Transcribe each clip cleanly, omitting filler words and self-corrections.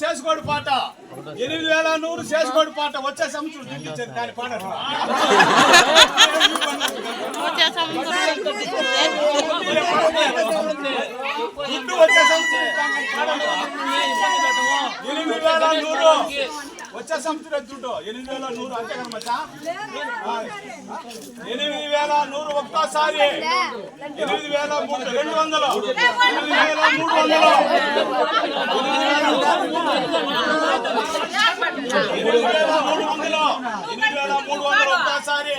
చేసుకోడు పాట 8100 చేసుకోడు పాట వచ్చే సంవత్సరం దింపించేది దాని పాట దుడ్డు వచ్చే సంవత్సరం 8100 వచ్చే సంవత్సరం దుడ్డు 8100 అంతే కదా మచ్చా 8100 ఒక్కసారి 8200 ఒక్కసారి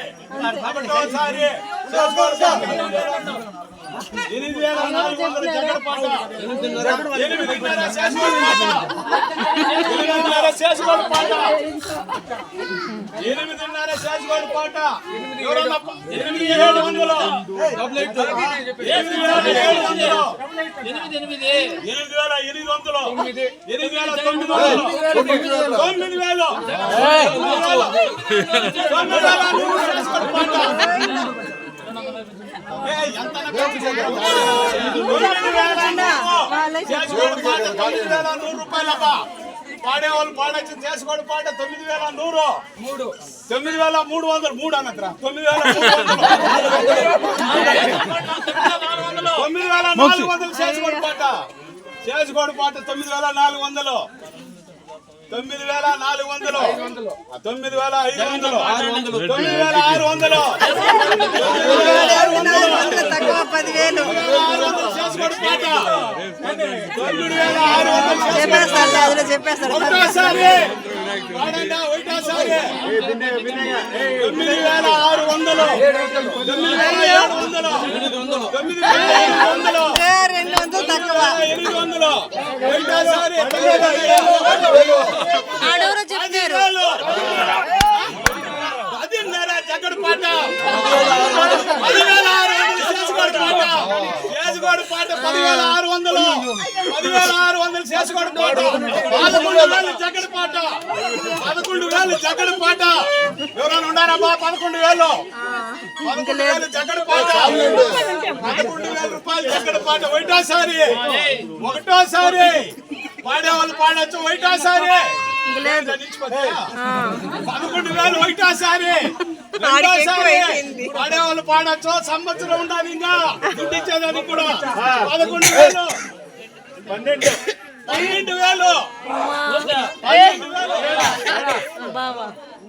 జగన్ పాట 8:30 చేసుకోడు పాట 8:30 చేసుకోడు పాట 9,100 రూపాయలబ్బా పాడేవాళ్ళు పాడొచ్చి చేసుకోడు పాట 9,100 9,300 అన్నట్రా 9,400 చేసుకోడు పాట 9,400 9,500 తక్కువ 10,000 చెప్పేస్తాడు ఒకటోసారి 200 తక్కువ ఆడవరు చెప్తారు జగన్ పాట 10,600 చేసుకోడు పాట 11,000 జగన్ పాట 11,000 జగన్ పాట ఎవరైనా ఉన్నారమ్మా 11,000 జగన్ పాట 11,000 రూపాయలు జగన్ పాట ఒకటోసారి పాడేవాళ్ళు పాడచ్చు ఒకటోసారి 11,000 ఒకటోసారి పాడేవాళ్ళు పాడచ్చు సంవత్సరం ఉండాలి ఇంకా దుడ్డిచ్చేదానికి కూడా 11,000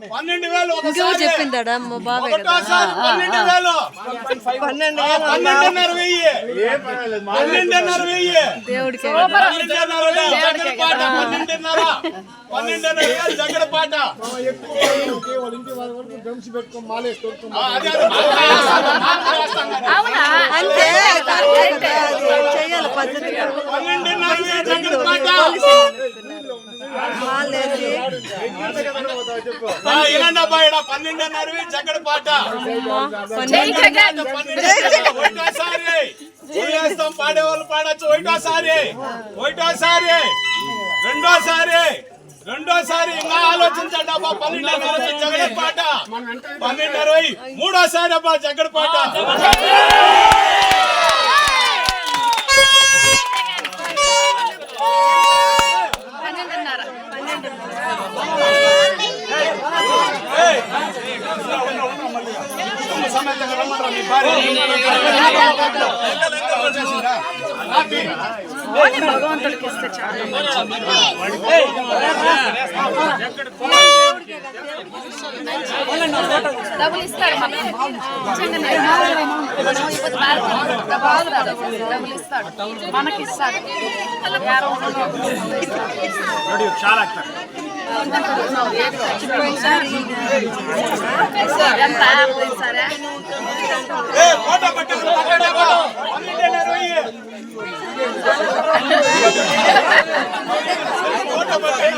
12,000 చెప్పిందా మా బాబాయ్ 12,000 దేవుడికి జగన్ పాట అంతే చెయ్యాలి పద్ధతిగా 12,000 జగన్ పాట మాలేసి 12,000 జగన్ పాట పాడేవాళ్ళు పాడచ్చు ఒకటోసారి రెండోసారి ఇంకా ఆలోచించండి అబ్బా 12,000 జగన్ పాట 12,000 మూడోసారి అబ్బా జగన్ పాట సమేతంగా రమ్మరా మీ భార్య డబ్బులు ఇస్తారు డబ్బులు ఇస్తాడు మనకి ఇస్తాడు ఎంత సరే ఫోటో పట్టుకుని పక్కన 12.20 ఫోటో పట్టుకుని